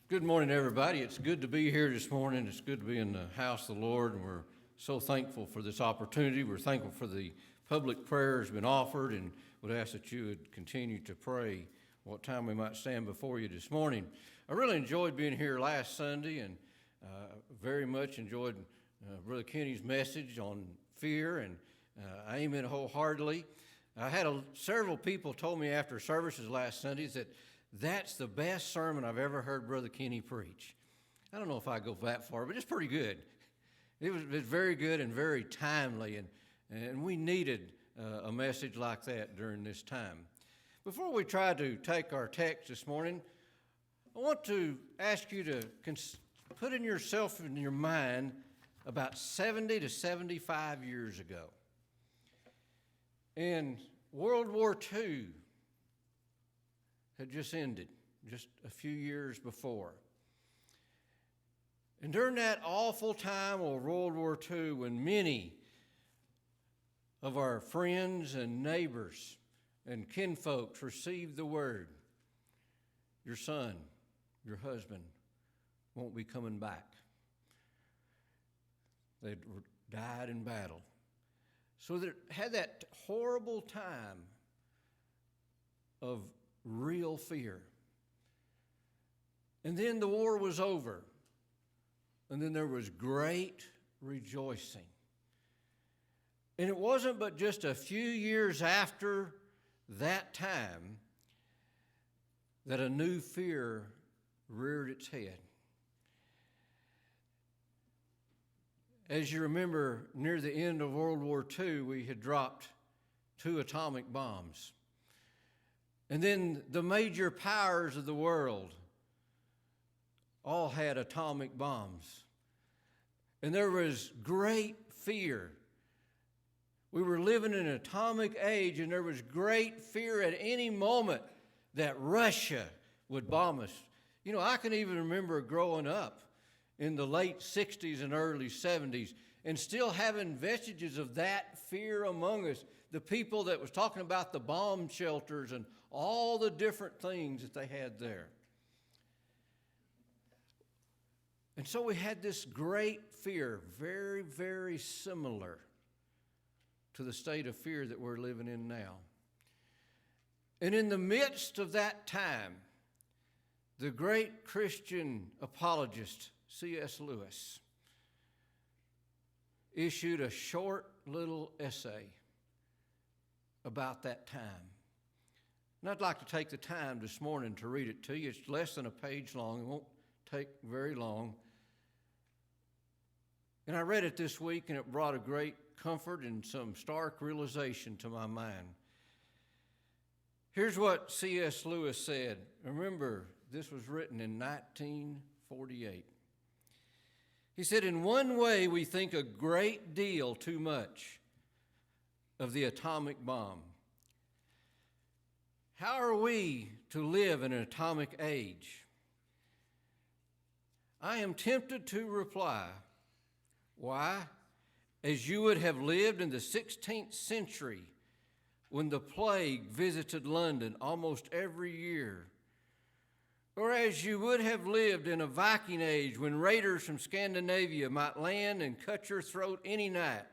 Good morning, everybody. It's good to be here this morning. It's good to be in the house of the Lord, and we're so thankful for this opportunity. We're thankful for the public prayer that's been offered, and would ask that you would continue to pray what time we might stand before you this morning. I really enjoyed being here last Sunday, and very much enjoyed Brother Kenny's message on fear, and I amen wholeheartedly. I had several people told me after services last Sundays that that's the best sermon I've ever heard Brother Kenny preach. I don't know if I go that far, but it's pretty good. It was very good and very timely, and we needed a message like that during this time. Before we try to take our text this morning, I want to ask you to put in yourself in your mind about 70 to 75 years ago. And World War II had just ended, just a few years before. And during that awful time of World War II, when many of our friends and neighbors and kinfolks received the word, your son, your husband won't be coming back. They died in battle. So they had that horrible time of real fear. And then the war was over. And then there was great rejoicing. And it wasn't but just a few years after that time that a new fear reared its head. As you remember, near the end of World War II, we had dropped 2 atomic bombs. And then the major powers of the world all had atomic bombs. And there was great fear. We were living in an atomic age, and there was great fear at any moment that Russia would bomb us. You know, I can even remember growing up in the late 60s and early 70s and still having vestiges of that fear among us. The people that was talking about the bomb shelters and all the different things that they had there. And so we had this great fear, very, very similar to the state of fear that we're living in now. And in the midst of that time, the great Christian apologist, C.S. Lewis, issued a short little essay about that time. And I'd like to take the time this morning to read it to you. It's less than a page long. It won't take very long. And I read it this week, and it brought a great comfort and some stark realization to my mind. Here's what C.S. Lewis said. Remember, this was written in 1948. He said, "In one way, we think a great deal too much of the atomic bomb. How are we to live in an atomic age? I am tempted to reply, why? As you would have lived in the 16th century when the plague visited London almost every year. Or as you would have lived in a Viking age when raiders from Scandinavia might land and cut your throat any night.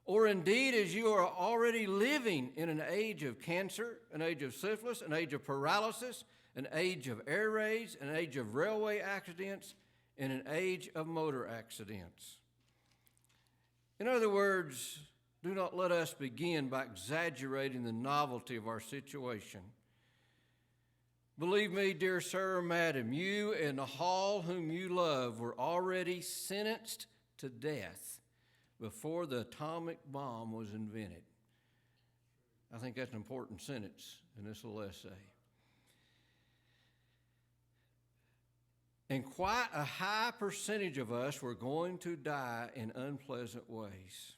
Or indeed as you are already living in an age of cancer, an age of syphilis, an age of paralysis, an age of air raids, an age of railway accidents, and an age of motor accidents. In other words, do not let us begin by exaggerating the novelty of our situation. Believe me, dear sir or madam, you and all whom you love were already sentenced to death before the atomic bomb was invented." I think that's an important sentence in this little essay. And quite a high percentage of us were going to die in unpleasant ways.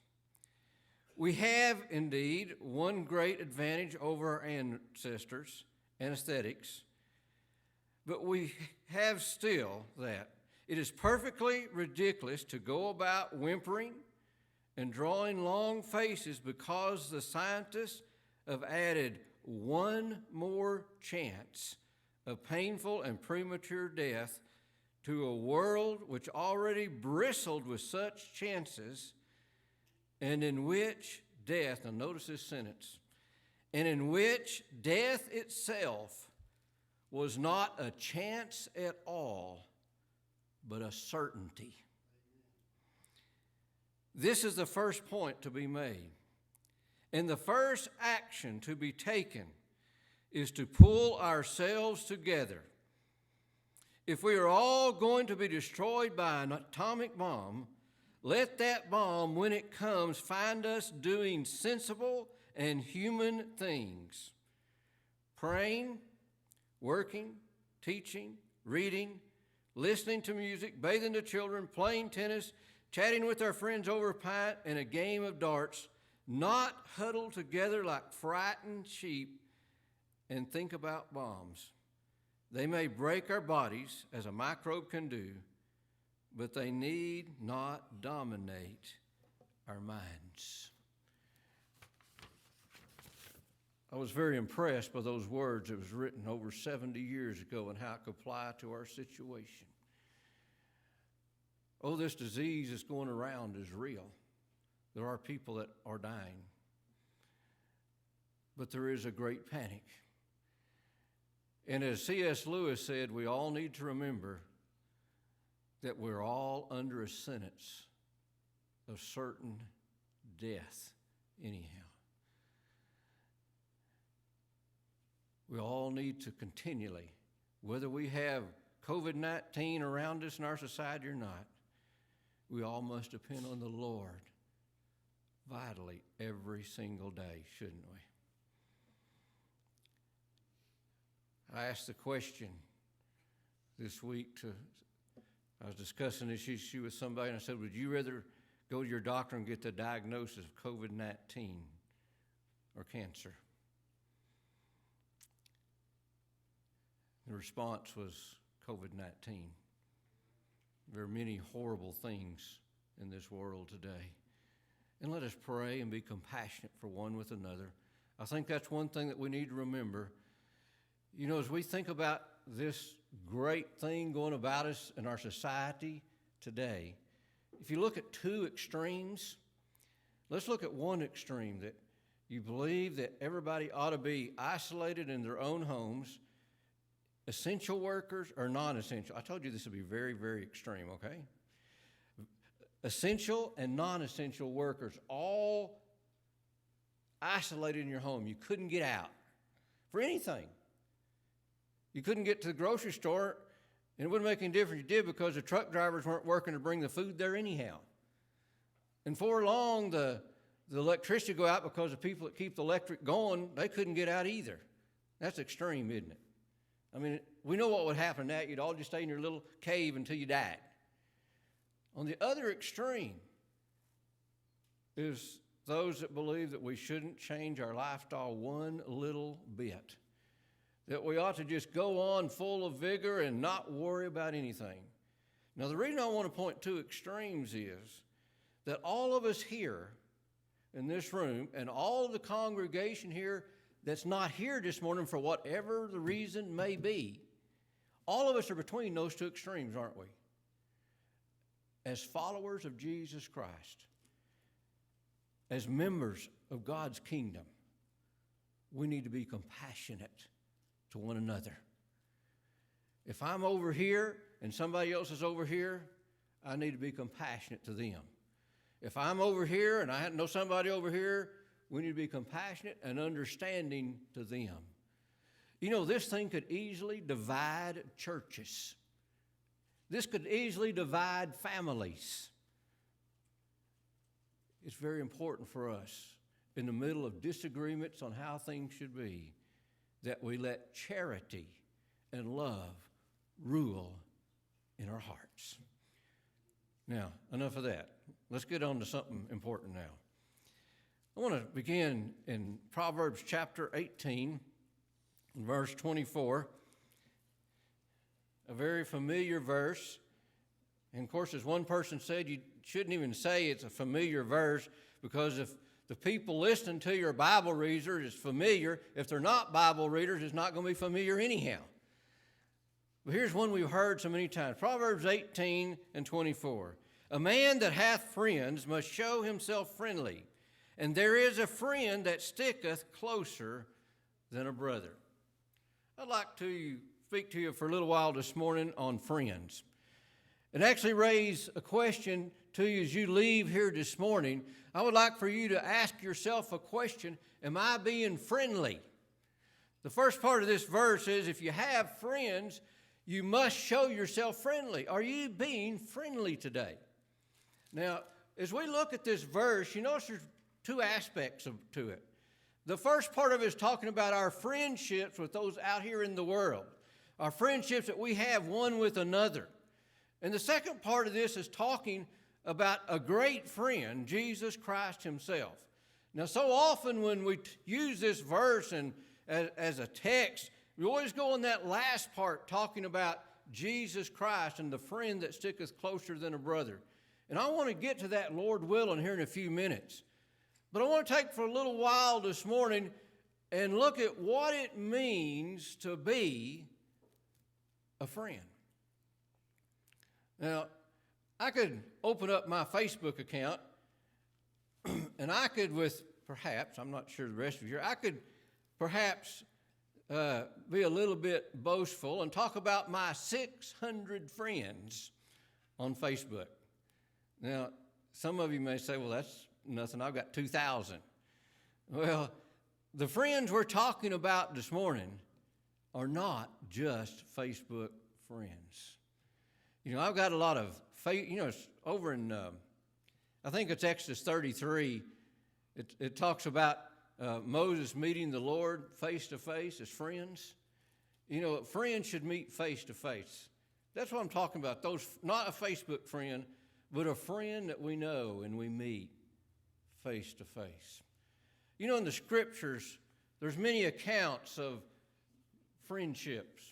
We have, indeed, one great advantage over our ancestors, anesthetics, but we have still that. It is perfectly ridiculous to go about whimpering and drawing long faces because the scientists have added one more chance of painful and premature death to a world which already bristled with such chances, and in which death, now notice this sentence, and in which death itself was not a chance at all, but a certainty. This is the first point to be made. And the first action to be taken is to pull ourselves together. If we are all going to be destroyed by an atomic bomb, let that bomb, when it comes, find us doing sensible and human things. Praying, working, teaching, reading, listening to music, bathing the children, playing tennis, chatting with our friends over a pint and a game of darts, not huddled together like frightened sheep and think about bombs. They may break our bodies, as a microbe can do, but they need not dominate our minds. I was very impressed by those words that was written over 70 years ago and how it could apply to our situation. Oh, this disease that's going around is real. There are people that are dying. But there is a great panic. And as C.S. Lewis said, we all need to remember that we're all under a sentence of certain death anyhow. We all need to continually, whether we have COVID-19 around us in our society or not, we all must depend on the Lord vitally every single day, shouldn't we? I asked the question this week I was discussing this issue with somebody, and I said, would you rather go to your doctor and get the diagnosis of COVID-19 or cancer? The response was COVID-19. There are many horrible things in this world today. And let us pray and be compassionate for one with another. I think that's one thing that we need to remember. You know, as we think about this great thing going about us in our society today, if you look at two extremes, let's look at one extreme, that you believe that everybody ought to be isolated in their own homes, essential workers or non-essential. I told you this would be very, very extreme, okay? Essential and non-essential workers, all isolated in your home. You couldn't get out for anything. You couldn't get to the grocery store, and it wouldn't make any difference if you did, because the truck drivers weren't working to bring the food there anyhow. And for long, the electricity would go out because the people that keep the electric going, they couldn't get out either. That's extreme, isn't it? I mean, we know what would happen to that. You'd all just stay in your little cave until you died. On the other extreme is those that believe that we shouldn't change our lifestyle one little bit, that we ought to just go on full of vigor and not worry about anything. Now, the reason I want to point to extremes is that all of us here in this room and all of the congregation here that's not here this morning for whatever the reason may be, all of us are between those two extremes, aren't we? As followers of Jesus Christ, as members of God's kingdom, we need to be compassionate to one another. If I'm over here and somebody else is over here, I need to be compassionate to them. If I'm over here and I know somebody over here, we need to be compassionate and understanding to them. You know, this thing could easily divide churches. This could easily divide families. It's very important for us, in the middle of disagreements on how things should be, that we let charity and love rule in our hearts. Now, enough of that. Let's get on to something important now. I want to begin in Proverbs chapter 18, verse 24, a very familiar verse. And of course, as one person said, you shouldn't even say it's a familiar verse, because if the people listening to your Bible readers is familiar, if they're not Bible readers, it's not going to be familiar anyhow. But here's one we've heard so many times. Proverbs 18 and 24. A man that hath friends must show himself friendly, and there is a friend that sticketh closer than a brother. I'd like to speak to you for a little while this morning on friends. And actually raise a question to you as you leave here this morning. I would like for you to ask yourself a question: am I being friendly? The first part of this verse is, if you have friends, you must show yourself friendly. Are you being friendly today? Now, as we look at this verse, you notice there's two aspects to it. The first part of it is talking about our friendships with those out here in the world, our friendships that we have one with another. And the second part of this is talking about a great friend, Jesus Christ himself. Now, so often when we use this verse and as a text, we always go on that last part talking about Jesus Christ and the friend that sticketh closer than a brother. And I want to get to that, Lord willing, here in a few minutes. But I want to take for a little while this morning and look at what it means to be a friend. Now, I could open up my Facebook account, and I could perhaps, I'm not sure the rest of you, I could perhaps be a little bit boastful and talk about my 600 friends on Facebook. Now, some of you may say, well, that's nothing. I've got 2,000. Well, the friends we're talking about this morning are not just Facebook friends. You know, I've got a lot of, it's over in, I think it's Exodus 33. It talks about Moses meeting the Lord face to face as friends. You know, friends should meet face to face. That's what I'm talking about. Those, not a Facebook friend, but a friend that we know and we meet face to face. You know, in the scriptures, there's many accounts of friendships.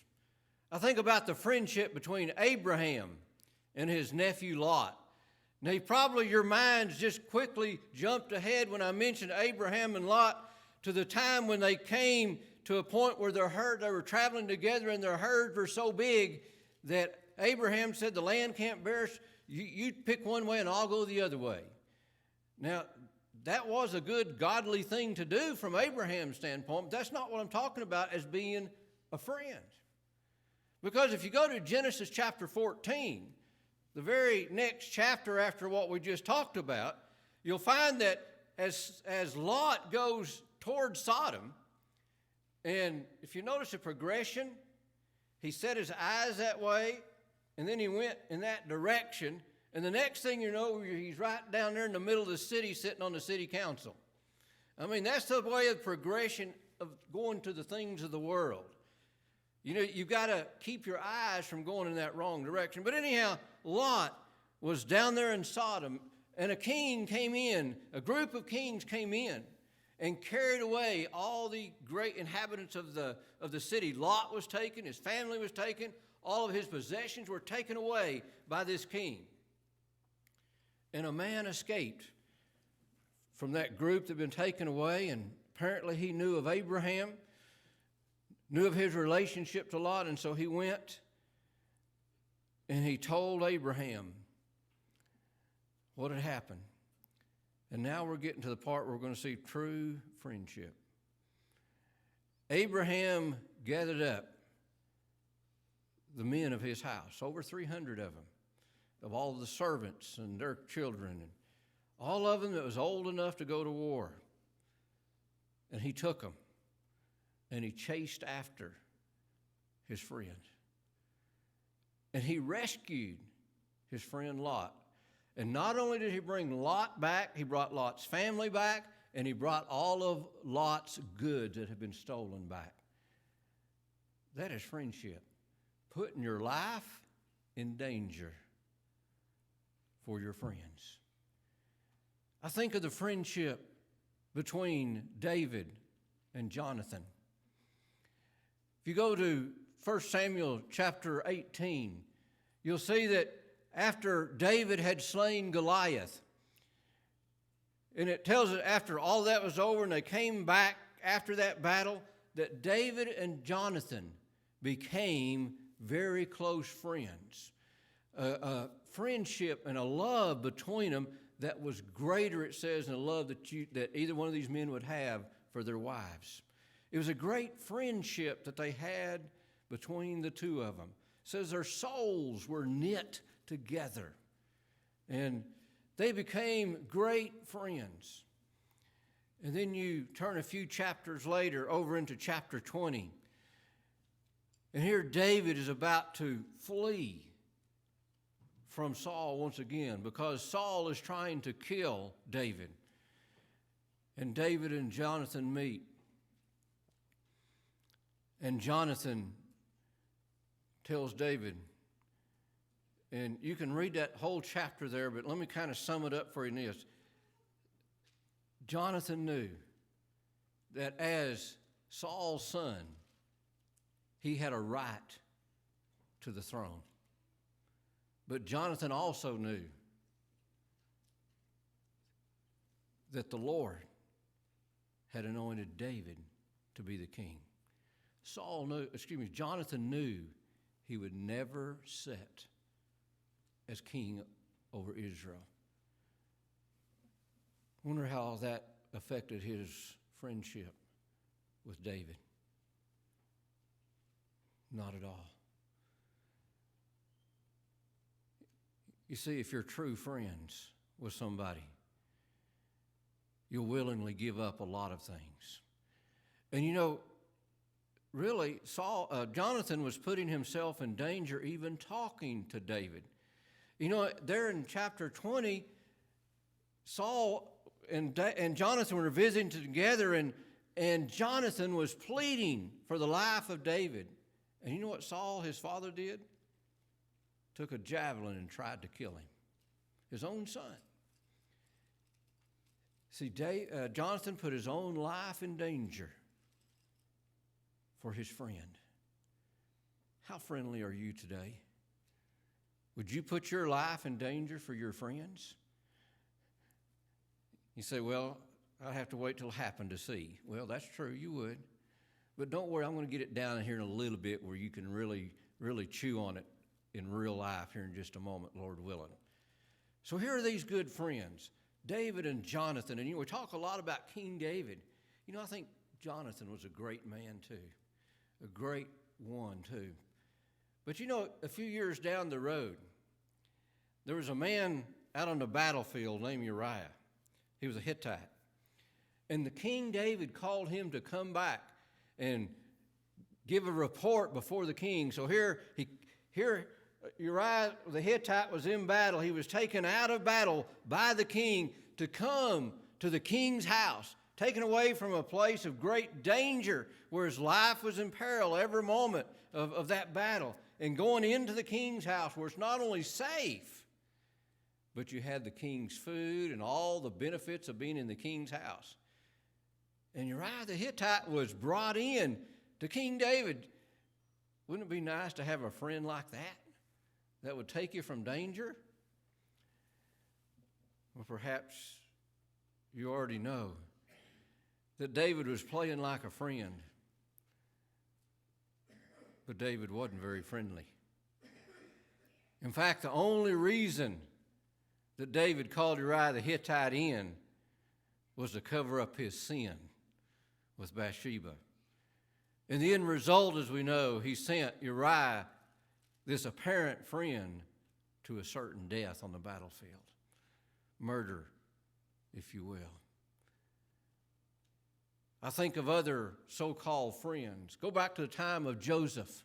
I think about the friendship between Abraham and his nephew Lot. Now, probably your minds just quickly jumped ahead when I mentioned Abraham and Lot to the time when they came to a point where they were traveling together and their herds were so big that Abraham said, the land can't bear us. You pick one way and I'll go the other way. Now, that was a good, godly thing to do from Abraham's standpoint, but that's not what I'm talking about as being a friend. Because if you go to Genesis chapter 14, the very next chapter after what we just talked about, you'll find that as Lot goes towards Sodom, and if you notice the progression, he set his eyes that way, and then he went in that direction, and the next thing you know, he's right down there in the middle of the city sitting on the city council. I mean, that's the way of progression of going to the things of the world. You know, you've got to keep your eyes from going in that wrong direction. But anyhow, Lot was down there in Sodom, and a group of kings came in and carried away all the great inhabitants of the city. Lot was taken, his family was taken, all of his possessions were taken away by this king. And a man escaped from that group that had been taken away, and apparently he knew of Abraham, knew of his relationship to Lot, and so he went and he told Abraham what had happened. And now we're getting to the part where we're going to see true friendship. Abraham gathered up the men of his house, over 300 of them, of all the servants and their children, and all of them that was old enough to go to war. And he took them, and he chased after his friend. And he rescued his friend Lot. And not only did he bring Lot back, he brought Lot's family back, and he brought all of Lot's goods that had been stolen back. That is friendship. Putting your life in danger for your friends. I think of the friendship between David and Jonathan. If you go to 1 Samuel chapter 18, you'll see that after David had slain Goliath, and it tells us after all that was over and they came back after that battle, that David and Jonathan became very close friends. A friendship and a love between them that was greater, it says, than the love that either one of these men would have for their wives. It was a great friendship that they had between the two of them. It says their souls were knit together, and they became great friends. And then you turn a few chapters later over into chapter 20. And here David is about to flee from Saul once again, because Saul is trying to kill David. And David and Jonathan meet. And Jonathan tells David, and you can read that whole chapter there, but let me kind of sum it up for you in this. Jonathan knew that as Saul's son, he had a right to the throne. But Jonathan also knew that the Lord had anointed David to be the king. Jonathan knew he would never sit as king over Israel. I wonder how that affected his friendship with David. Not at all. You see, if you're true friends with somebody, you'll willingly give up a lot of things. And you know, really, Jonathan was putting himself in danger even talking to David. You know, there in chapter 20, Saul and Jonathan were visiting together, and Jonathan was pleading for the life of David. And you know what Saul, his father, did? Took a javelin and tried to kill him, his own son. See, Jonathan put his own life in danger for his friend. How friendly are you today? Would you put your life in danger for your friends? You say, well, I'd have to wait till it happened to see. Well, that's true, you would. But don't worry, I'm going to get it down here in a little bit where you can really, really chew on it in real life here in just a moment, Lord willing. So here are these good friends, David and Jonathan. And we talk a lot about King David. I think Jonathan was a great man too, a great one too. But a few years down the road, there was a man out on the battlefield named Uriah. He was a Hittite. And the King David called him to come back and give a report before the king. So here Uriah the Hittite was in battle. He was taken out of battle by the king to come to the king's house, taken away from a place of great danger where his life was in peril every moment of that battle, and going into the king's house where it's not only safe, but you had the king's food and all the benefits of being in the king's house. And Uriah the Hittite was brought in to King David. Wouldn't it be nice to have a friend like that would take you from danger? Well, perhaps you already know that David was playing like a friend, but David wasn't very friendly. In fact, the only reason that David called Uriah the Hittite in was to cover up his sin with Bathsheba. And the end result, as we know, he sent Uriah, this apparent friend, to a certain death on the battlefield. Murder, if you will. I think of other so-called friends. Go back to the time of Joseph.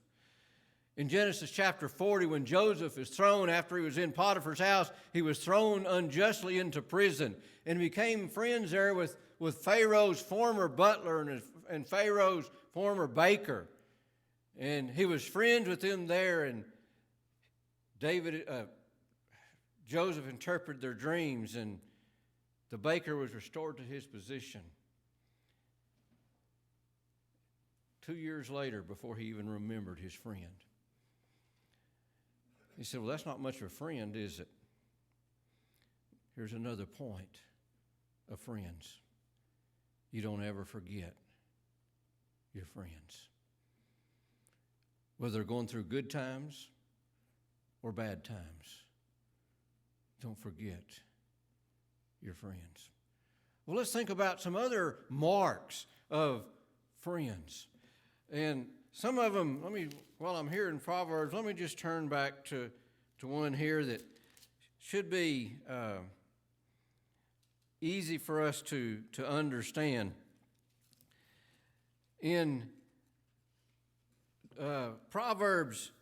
In Genesis chapter 40, when Joseph is thrown after he was in Potiphar's house, he was thrown unjustly into prison and became friends there with Pharaoh's former butler and Pharaoh's former baker. And he was friends with them there, and Joseph interpreted their dreams, and the baker was restored to his position 2 years later before he even remembered his friend. He said, well, that's not much of a friend, is it? Here's another point of friends. You don't ever forget your friends. whether they're going through good times or bad times. Don't forget your friends. Well, let's think about some other marks of friends. And some of them, while I'm here in Proverbs, let me just turn back to one here that should be easy for us to understand. In Proverbs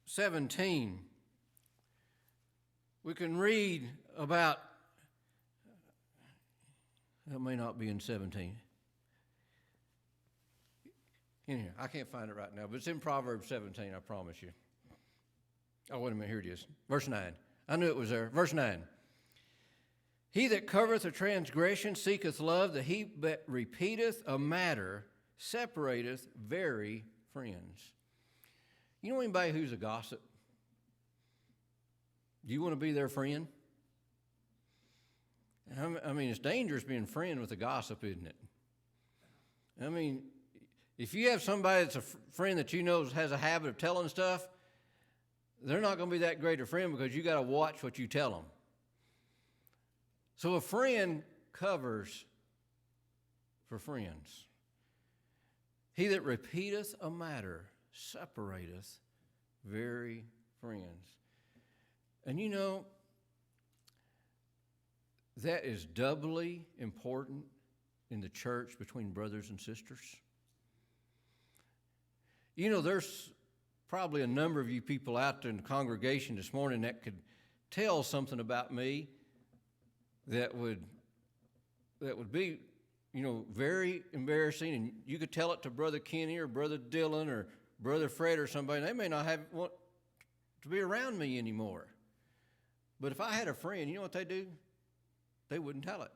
17, we can read about, that may not be in 17. In here, I can't find it right now, but it's in Proverbs 17, I promise you. Oh, wait a minute, here it is. Verse 9. I knew it was there. Verse 9. He that covereth a transgression seeketh love, the he that repeateth a matter separateth very friends. You know anybody who's a gossip? Do you want to be their friend? I mean, it's dangerous being friend with a gossip, isn't it? I mean, if you have somebody that's a friend that you know has a habit of telling stuff, they're not going to be that great a friend because you got to watch what you tell them. So a friend covers for friends. He that repeateth a matter separateth very friends. And you know, that is doubly important in the church between brothers and sisters. You know, there's probably a number of you people out there in the congregation this morning that could tell something about me that would be, you know, very embarrassing, and you could tell it to Brother Kenny or Brother Dylan or Brother Fred or somebody, and they may not want to be around me anymore. But if I had a friend, you know what they do? They wouldn't tell it.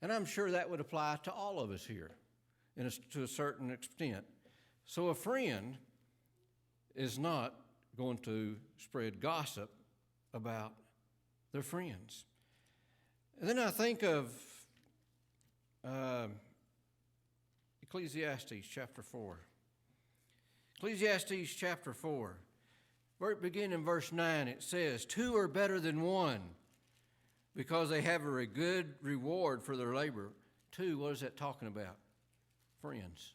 And I'm sure that would apply to all of us here to a certain extent. So a friend is not going to spread gossip about their friends. And then I think of Ecclesiastes chapter 4. Ecclesiastes chapter 4. Beginning in verse 9, it says, 2 are better than one because they have a good reward for their labor. 2, what is that talking about? Friends.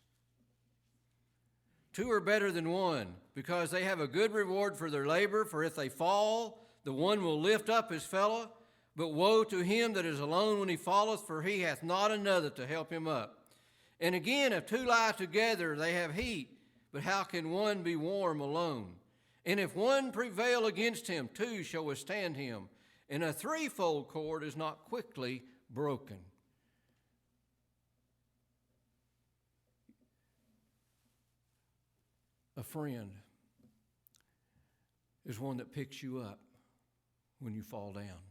2 are better than one because they have a good reward for their labor, for if they fall, the one will lift up his fellow. But woe to him that is alone when he falleth, for he hath not another to help him up. And again, if 2 lie together, they have heat, but how can one be warm alone? And if one prevail against him, 2 shall withstand him. And a threefold cord is not quickly broken. A friend is one that picks you up when you fall down.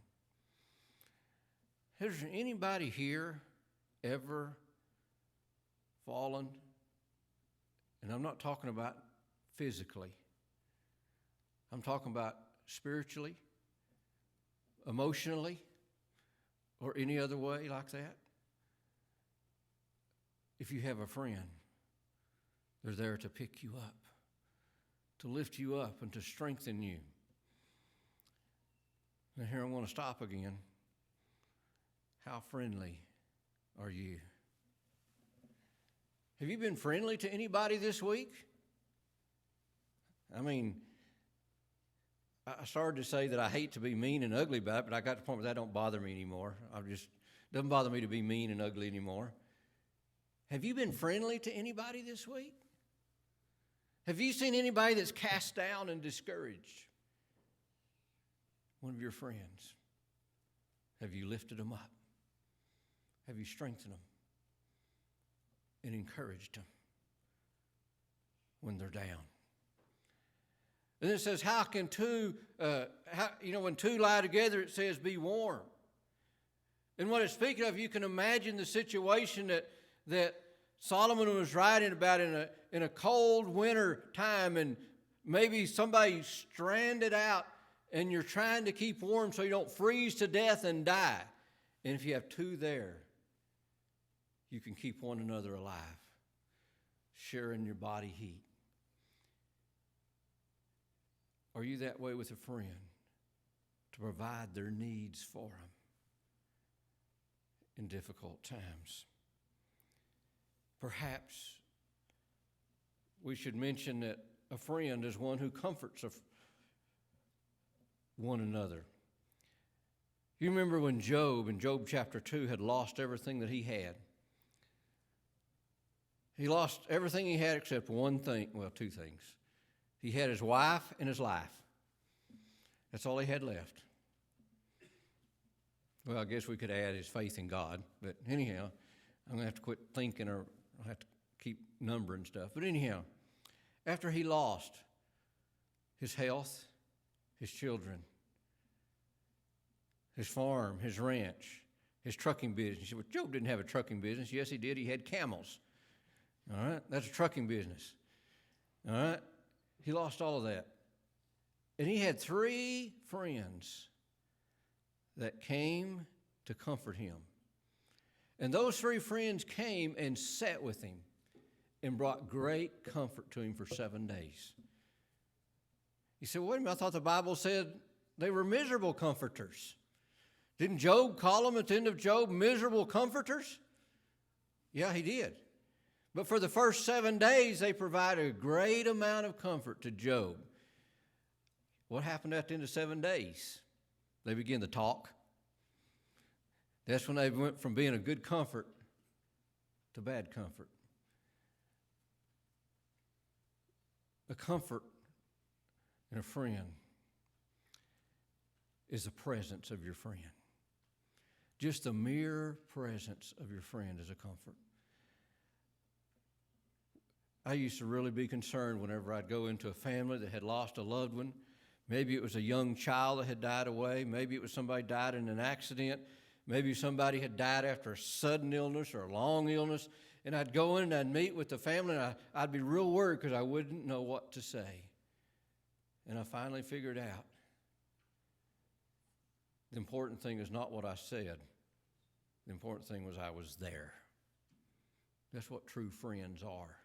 Has anybody here ever fallen? And I'm not talking about physically. I'm talking about spiritually, emotionally, or any other way like that. If you have a friend, they're there to pick you up, to lift you up, and to strengthen you. And here I want to stop again. How friendly are you? Have you been friendly to anybody this week? I mean, I started to say that I hate to be mean and ugly about it, but I got to the point where that don't bother me anymore. Doesn't bother me to be mean and ugly anymore. Have you been friendly to anybody this week? Have you seen anybody that's cast down and discouraged? One of your friends. Have you lifted them up? Have you strengthened them and encouraged them when they're down? And then it says, how can 2, when 2 lie together, it says, be warm. And what it's speaking of, you can imagine the situation that Solomon was writing about in a cold winter time, and maybe somebody's stranded out and you're trying to keep warm so you don't freeze to death and die. And if you have 2 there, you can keep one another alive, sharing your body heat. Are you that way with a friend to provide their needs for them in difficult times? Perhaps we should mention that a friend is one who comforts one another. You remember when Job, in Job chapter 2, had lost everything that he had. He lost everything he had except one thing, well, two things. He had his wife and his life. That's all he had left. Well, I guess we could add his faith in God, but anyhow, I'm going to have to quit thinking, or I'll have to keep numbering stuff. But anyhow, after he lost his health, his children, his farm, his ranch, his trucking business. You say, well, Job didn't have a trucking business. Yes, he did. He had camels. All right? That's a trucking business. All right? He lost all of that. And he had 3 friends that came to comfort him. And those 3 friends came and sat with him and brought great comfort to him for 7 days. He said, wait a minute, I thought the Bible said they were miserable comforters. Didn't Job call them at the end of Job miserable comforters? Yeah, he did. But for the first 7 days, they provided a great amount of comfort to Job. What happened at the end of 7 days? They began to talk. That's when they went from being a good comfort to bad comfort. A comfort in a friend is the presence of your friend. Just the mere presence of your friend is a comfort. I used to really be concerned whenever I'd go into a family that had lost a loved one. Maybe it was a young child that had died away. Maybe it was somebody died in an accident. Maybe somebody had died after a sudden illness or a long illness. And I'd go in and I'd meet with the family, and I'd be real worried because I wouldn't know what to say. And I finally figured out the important thing is not what I said. The important thing was I was there. That's what true friends are.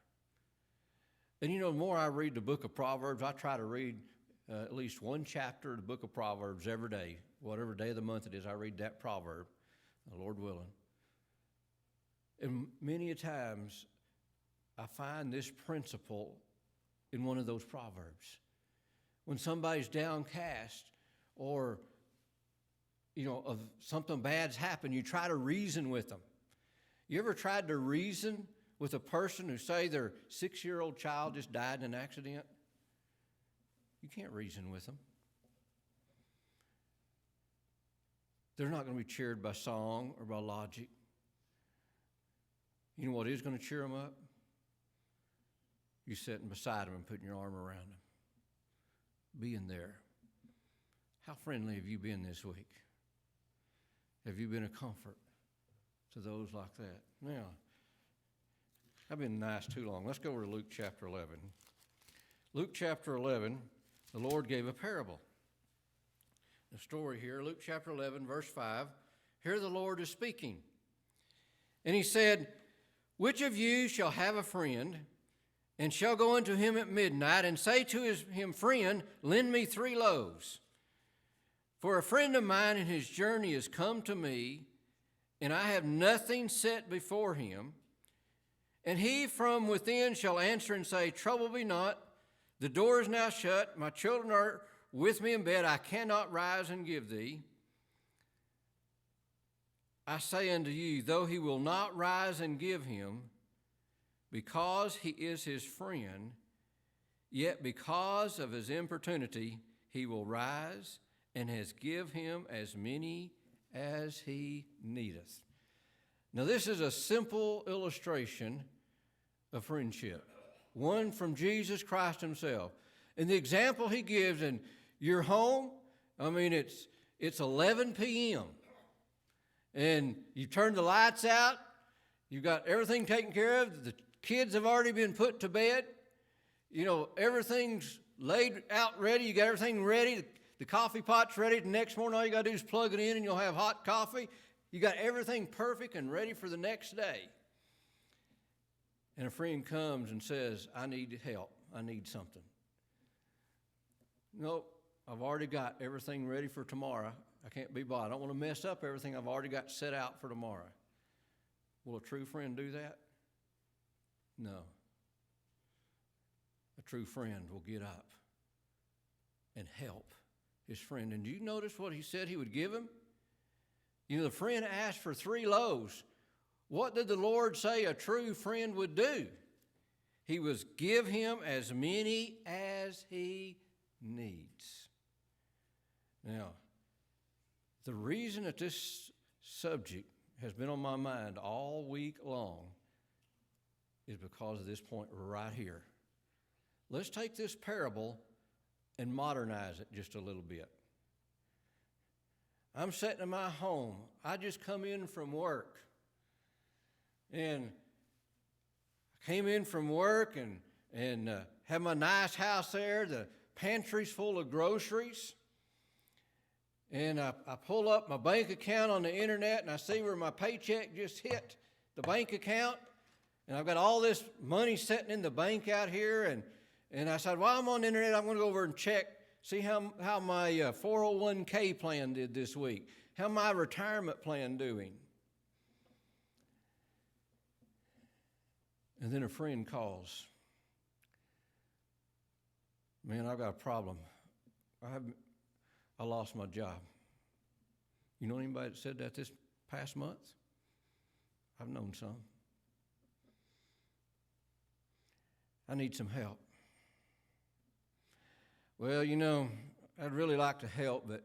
And you know, the more I read the book of Proverbs, I try to read at least one chapter of the book of Proverbs every day. Whatever day of the month it is, I read that proverb, the Lord willing. And many a times, I find this principle in one of those proverbs. When somebody's downcast or, of something bad's happened, you try to reason with them. You ever tried to reason with a person who, say, their 6-year-old child just died in an accident? You can't reason with them. They're not going to be cheered by song or by logic. You know what is going to cheer them up? You sitting beside them and putting your arm around them. Being there. How friendly have you been this week? Have you been a comfort to those like that? Now, I've been nice too long. Let's go over to Luke chapter 11. Luke chapter 11, the Lord gave a parable. The story here, Luke chapter 11, verse 5. Here the Lord is speaking. And he said, which of you shall have a friend, and shall go unto him at midnight, and say to him, friend, lend me 3 loaves? For a friend of mine in his journey is come to me, and I have nothing set before him. And he from within shall answer and say, trouble me not, the door is now shut, my children are with me in bed, I cannot rise and give thee. I say unto you, though he will not rise and give him, because he is his friend, yet because of his importunity, he will rise and has give him as many as he needeth. Now, this is a simple illustration of friendship, one from Jesus Christ himself. And the example he gives in your home, it's 11 p.m., and you turn the lights out, you've got everything taken care of, the kids have already been put to bed, everything's laid out ready, you got everything ready, the coffee pot's ready, the next morning all you got to do is plug it in and you'll have hot coffee. You got everything perfect and ready for the next day. And a friend comes and says, I need help, I need something. Nope, I've already got everything ready for tomorrow. I can't be bothered. I don't want to mess up everything I've already got set out for tomorrow. Will a true friend do that? No. A true friend will get up and help his friend. And do you notice what he said he would give him? You know, the friend asked for 3 loaves. What did the Lord say a true friend would do? He was give him as many as he needs. Now, the reason that this subject has been on my mind all week long is because of this point right here. Let's take this parable and modernize it just a little bit. I'm sitting in my home. I just come in from work. And I came in from work and have my nice house there. The pantry's full of groceries. And I pull up my bank account on the internet and I see where my paycheck just hit the bank account. And I've got all this money sitting in the bank out here. And I said, while I'm on the internet, I'm going to go over and check, see how my 401k plan did this week, how my retirement plan doing. And then a friend calls. Man, I've got a problem. I lost my job. You know anybody that said that this past month? I've known some. I need some help. Well, you know, I'd really like to help, but,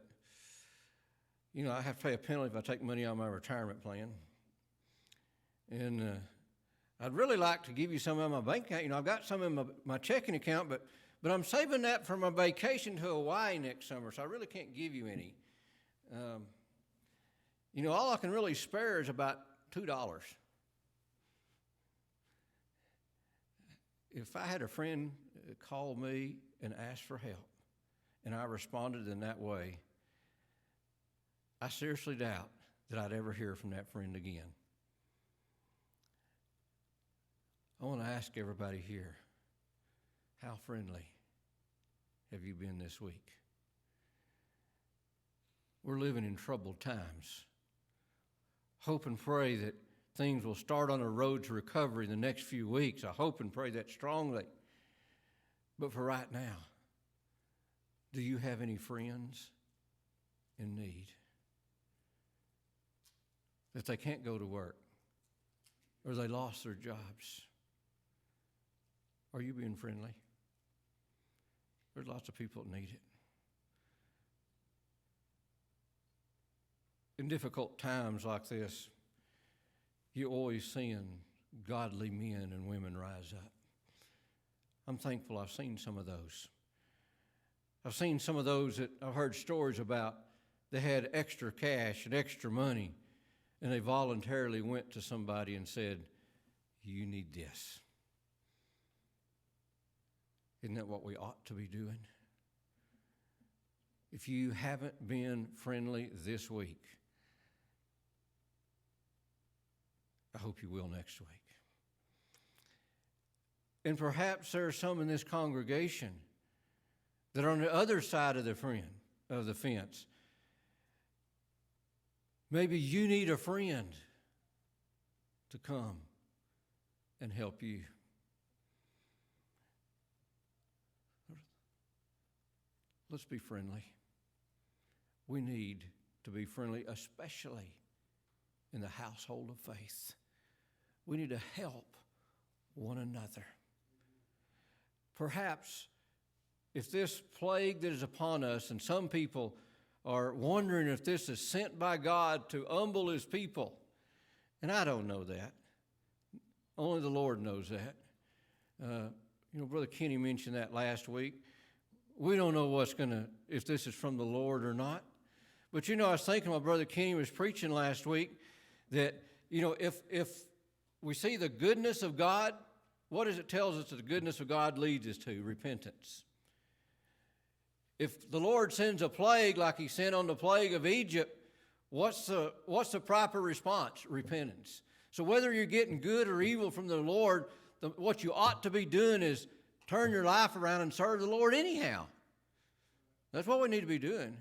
you know, I have to pay a penalty if I take money out of my retirement plan. And I'd really like to give you some of my bank account. You know, I've got some in my checking account, but I'm saving that for my vacation to Hawaii next summer, so I really can't give you any. You know, all I can really spare is about $2. If I had a friend call me and ask for help, and I responded in that way, I seriously doubt that I'd ever hear from that friend again. I want to ask everybody here, how friendly have you been this week? We're living in troubled times. Hope and pray that things will start on a road to recovery in the next few weeks. I hope and pray that strongly. But for right now, do you have any friends in need? That they can't go to work, or they lost their jobs? Are you being friendly? There's lots of people that need it. In difficult times like this, you're always seeing godly men and women rise up. I'm thankful I've seen some of those. I've seen some of those that I've heard stories about. They had extra cash and extra money, and they voluntarily went to somebody and said, you need this. Isn't that what we ought to be doing? If you haven't been friendly this week, I hope you will next week. And perhaps there are some in this congregation that are on the other side of the fence. Maybe you need a friend to come and help you. Let's be friendly. We need to be friendly, especially in the household of faith. We need to help one another. Perhaps if this plague that is upon us, and some people are wondering if this is sent by God to humble his people, and I don't know that. Only the Lord knows that. Brother Kenny mentioned that last week. We don't know if this is from the Lord or not. But I was thinking while Brother Kenny was preaching last week that, if we see the goodness of God, what does it tell us that the goodness of God leads us to? Repentance. If the Lord sends a plague like he sent on the plague of Egypt, what's the proper response? Repentance. So whether you're getting good or evil from the Lord, what you ought to be doing is turn your life around and serve the Lord anyhow. That's what we need to be doing.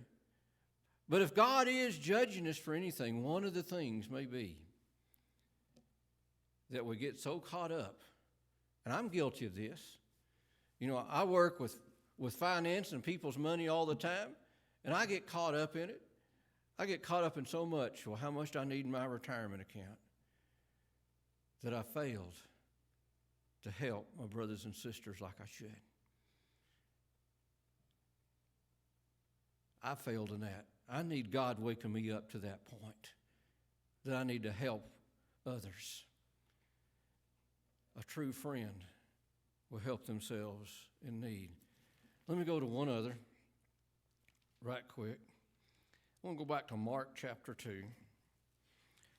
But if God is judging us for anything, one of the things may be that we get so caught up, and I'm guilty of this. You know, I work with finance and people's money all the time, and I get caught up in it. I get caught up in so much, well, how much do I need in my retirement account, that I failed to help my brothers and sisters like I should. I failed in that. I need God waking me up to that point, that I need to help others. A true friend will help themselves in need. Let me go to one other right quick. I want to go back to Mark chapter 2.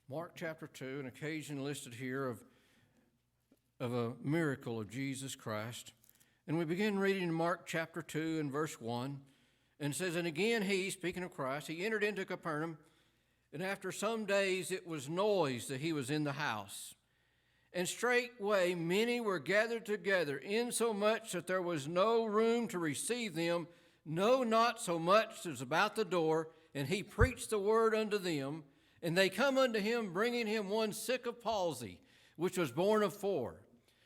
Mark chapter 2, an occasion listed here of a miracle of Jesus Christ. And we begin reading in Mark chapter 2 and verse 1. And it says, "And again he," speaking of Christ, "he entered into Capernaum, and after some days it was noised that he was in the house. And straightway many were gathered together, insomuch that there was no room to receive them, no, not so much as about the door. And he preached the word unto them. And they come unto him, bringing him one sick of palsy, which was born of 4.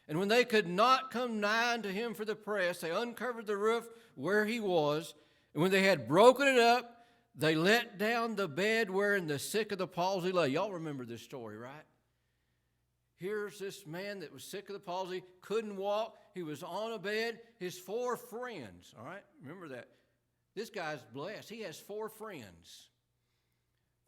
And when they could not come nigh unto him for the press, they uncovered the roof where he was. And when they had broken it up, they let down the bed wherein the sick of the palsy lay." Y'all remember this story, right? Here's this man that was sick of the palsy, couldn't walk. He was on a bed. His 4 friends, all right? Remember that. This guy's blessed. He has 4 friends.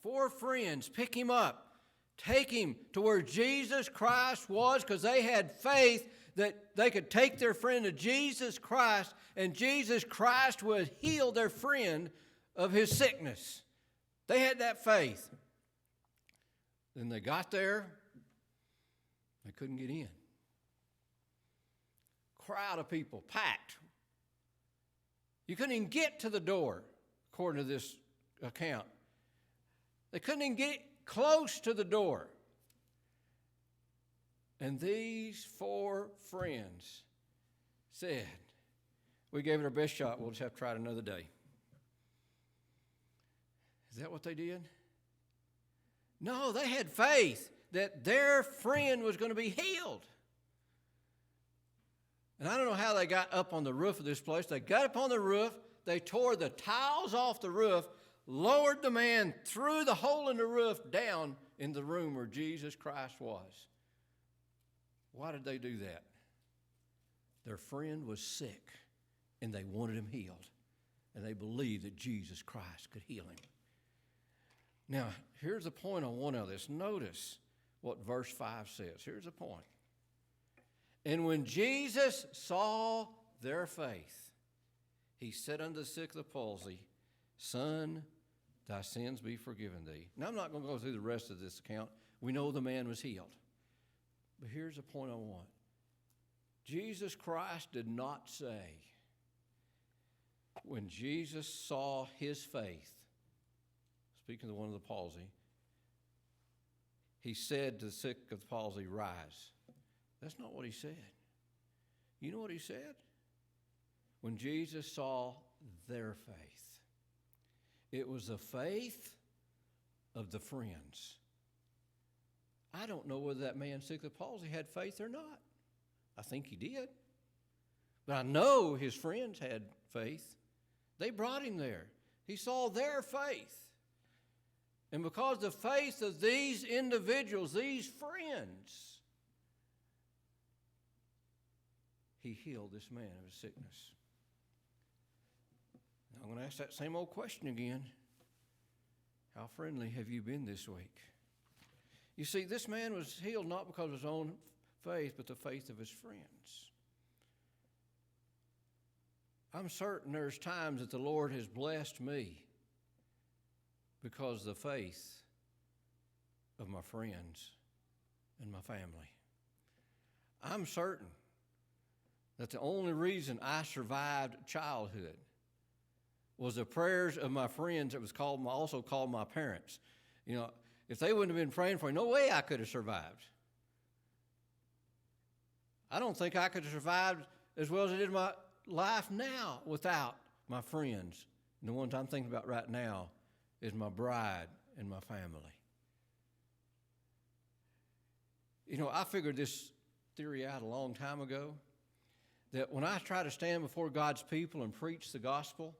4 friends pick him up, take him to where Jesus Christ was, because they had faith that they could take their friend to Jesus Christ, and Jesus Christ would heal their friend of his sickness. They had that faith. Then they got there. They couldn't get in. Crowd of people, packed. You couldn't even get to the door, according to this account. They couldn't even get close to the door. And these 4 friends said, "We gave it our best shot. We'll just have to try it another day." Is that what they did? No, they had faith that their friend was going to be healed. And I don't know how they got up on the roof of this place. They got up on the roof. They tore the tiles off the roof, lowered the man through the hole in the roof down in the room where Jesus Christ was. Why did they do that? Their friend was sick, and they wanted him healed. And they believed that Jesus Christ could heal him. Now, here's the point on one of this. Notice what verse 5 says. Here's the point. "And when Jesus saw their faith, he said unto the sick of the palsy, Son, thy sins be forgiven thee." Now, I'm not going to go through the rest of this account. We know the man was healed. But here's the point I want. Jesus Christ did not say, when Jesus saw his faith, speaking to the one of the palsy, he said to the sick of the palsy, "Rise." That's not what he said. You know what he said? When Jesus saw their faith. It was the faith of the friends. I don't know whether that man sick of the palsy had faith or not. I think he did. But I know his friends had faith. They brought him there. He saw their faith. And because the faith of these individuals, these friends, he healed this man of his sickness. Now I'm going to ask that same old question again. How friendly have you been this week? You see, this man was healed not because of his own faith, but the faith of his friends. I'm certain there's times that the Lord has blessed me because of the faith of my friends and my family. I'm certain that the only reason I survived childhood was the prayers of my friends that was also called my parents. You know, if they wouldn't have been praying for me, no way I could have survived. I don't think I could have survived as well as I did my life now without my friends And the ones I'm thinking about right now is my bride and my family. You know, I figured this theory out a long time ago, that when I try to stand before God's people and preach the gospel,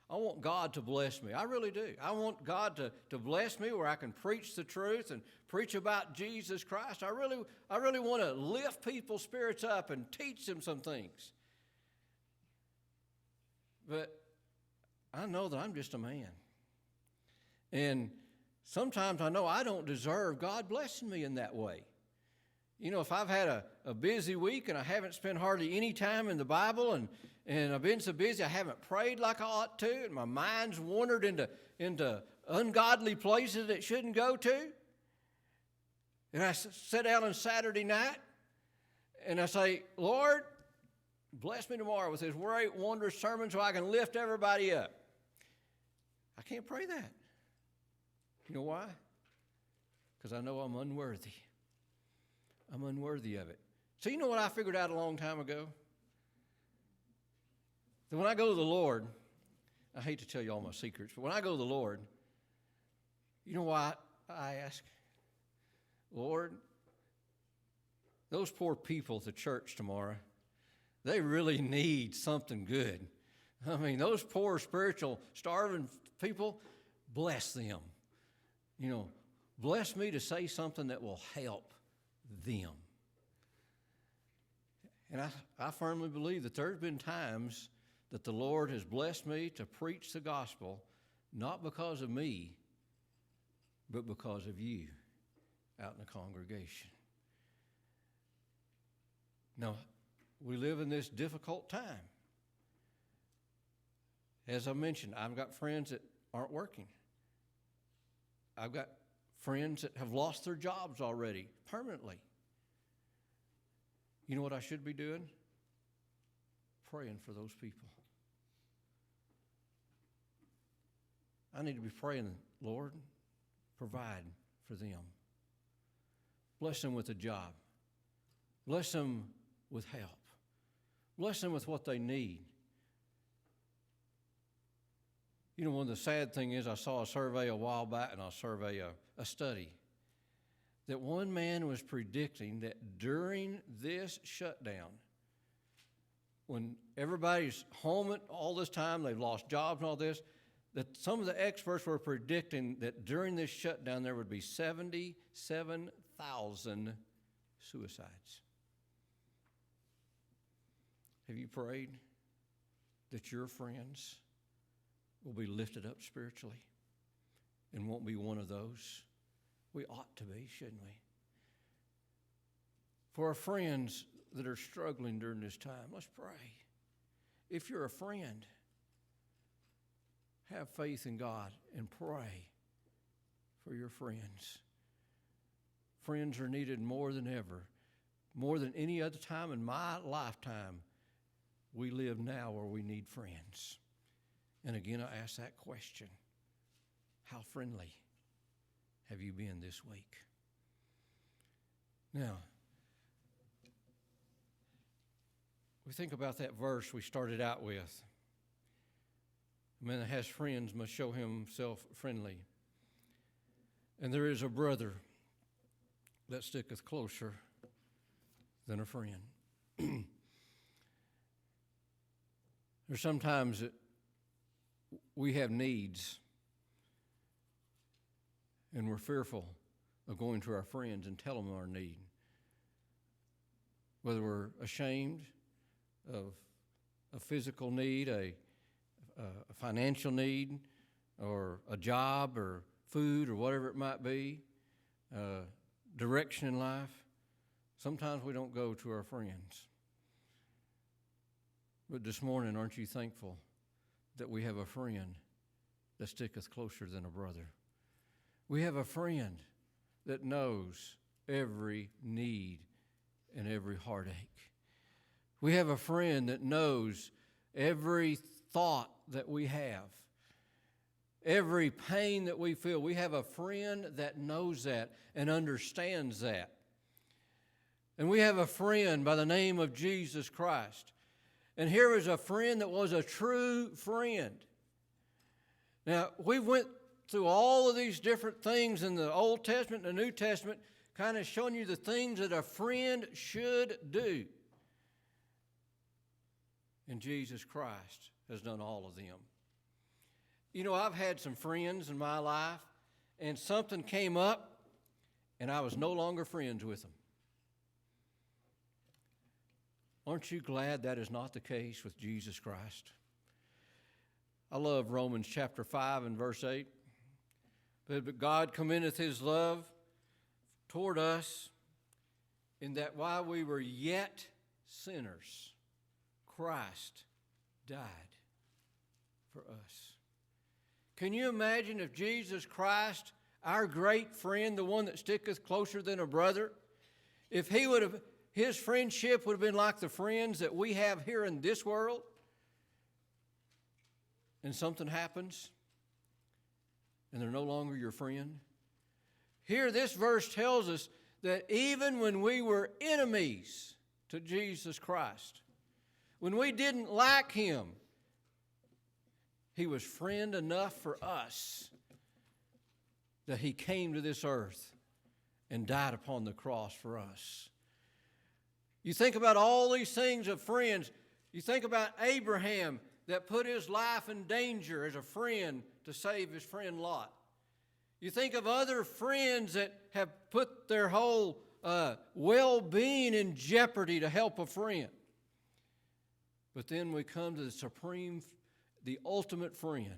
I want God to bless me. I really do. I want God to bless me where I can preach the truth and preach about Jesus Christ. I really want to lift people's spirits up and teach them some things. But I know that I'm just a man. And sometimes I know I don't deserve God blessing me in that way. You know, if I've had a busy week and I haven't spent hardly any time in the Bible and I've been so busy I haven't prayed like I ought to, and my mind's wandered into ungodly places it shouldn't go to, and I sit down on Saturday night and I say, Lord, bless me tomorrow with this great, wondrous sermon so I can lift everybody up. I can't pray that. You know why? Because I know I'm unworthy. I'm unworthy of it. So you know what I figured out a long time ago? That when I go to the Lord, I hate to tell you all my secrets, but when I go to the Lord, you know what I ask? Lord, those poor people at the church tomorrow, they really need something good. I mean, those poor spiritual starving people, bless them. You know, bless me to say something that will help them. And I firmly believe that there's been times that the Lord has blessed me to preach the gospel, not because of me, but because of you out in the congregation. Now, we live in this difficult time. As I mentioned, I've got friends that aren't working. I've got friends that have lost their jobs already permanently. You know what I should be doing? Praying for those people. I need to be praying, Lord, provide for them. Bless them with a job. Bless them with help. Bless them with what they need. You know, one of the sad things is I saw a survey a while back, and I survey a study, that one man was predicting that during this shutdown, when everybody's home at all this time, they've lost jobs and all this, that some of the experts were predicting that during this shutdown there would be 77,000 suicides. Have you prayed that your friends will be lifted up spiritually and won't be one of those? We ought to be, shouldn't we? For our friends that are struggling during this time, let's pray. If you're a friend, have faith in God and pray for your friends. Friends are needed more than ever. More than any other time in my lifetime, we live now where we need friends. And again, I ask that question. How friendly have you been this week? Now, we think about that verse we started out with. A man that has friends must show himself friendly. And there is a brother that sticketh closer than a friend. There's sometimes that we have needs, and we're fearful of going to our friends and telling them our need. Whether we're ashamed of a physical need, a financial need, or a job, or food, or whatever it might be, direction in life, sometimes we don't go to our friends. But this morning, aren't you thankful that we have a friend that sticketh closer than a brother? We have a friend that knows every need and every heartache. We have a friend that knows every thought that we have, every pain that we feel. We have a friend that knows that and understands that. And we have a friend by the name of Jesus Christ. And here is a friend that was a true friend. Now, we went through all of these different things in the Old Testament and the New Testament, kind of showing you the things that a friend should do. And Jesus Christ has done all of them. You know, I've had some friends in my life, and something came up, and I was no longer friends with them. Aren't you glad that is not the case with Jesus Christ? I love Romans chapter 5 and verse 8. But God commendeth his love toward us in that while we were yet sinners, Christ died for us. Can you imagine if Jesus Christ, our great friend, the one that sticketh closer than a brother, if his friendship would have been like the friends that we have here in this world, and something happens, and they're no longer your friend? Here, this verse tells us that even when we were enemies to Jesus Christ, when we didn't like him, he was friend enough for us that he came to this earth and died upon the cross for us. You think about all these things of friends. You think about Abraham that put his life in danger as a friend to save his friend Lot. You think of other friends that have put their whole well-being in jeopardy to help a friend. But then we come to the ultimate friend,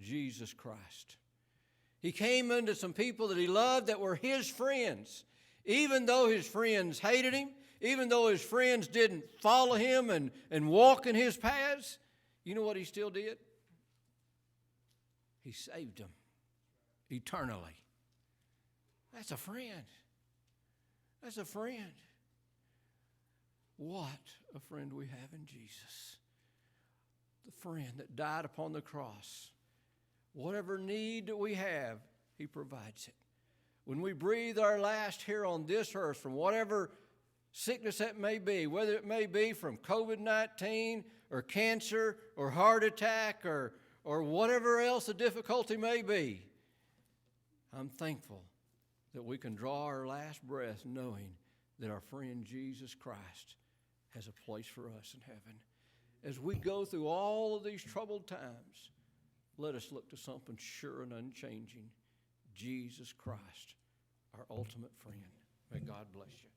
Jesus Christ. He came unto some people that he loved that were his friends. Even though his friends hated him, even though his friends didn't follow him and walk in his paths, you know what he still did? He saved them eternally. That's a friend. That's a friend. What a friend we have in Jesus. The friend that died upon the cross. Whatever need that we have, he provides it. When we breathe our last here on this earth from whatever sickness that may be, whether it may be from COVID-19 or cancer or heart attack or whatever else the difficulty may be, I'm thankful that we can draw our last breath knowing that our friend Jesus Christ has a place for us in heaven. As we go through all of these troubled times, let us look to something sure and unchanging, Jesus Christ, our ultimate friend. May God bless you.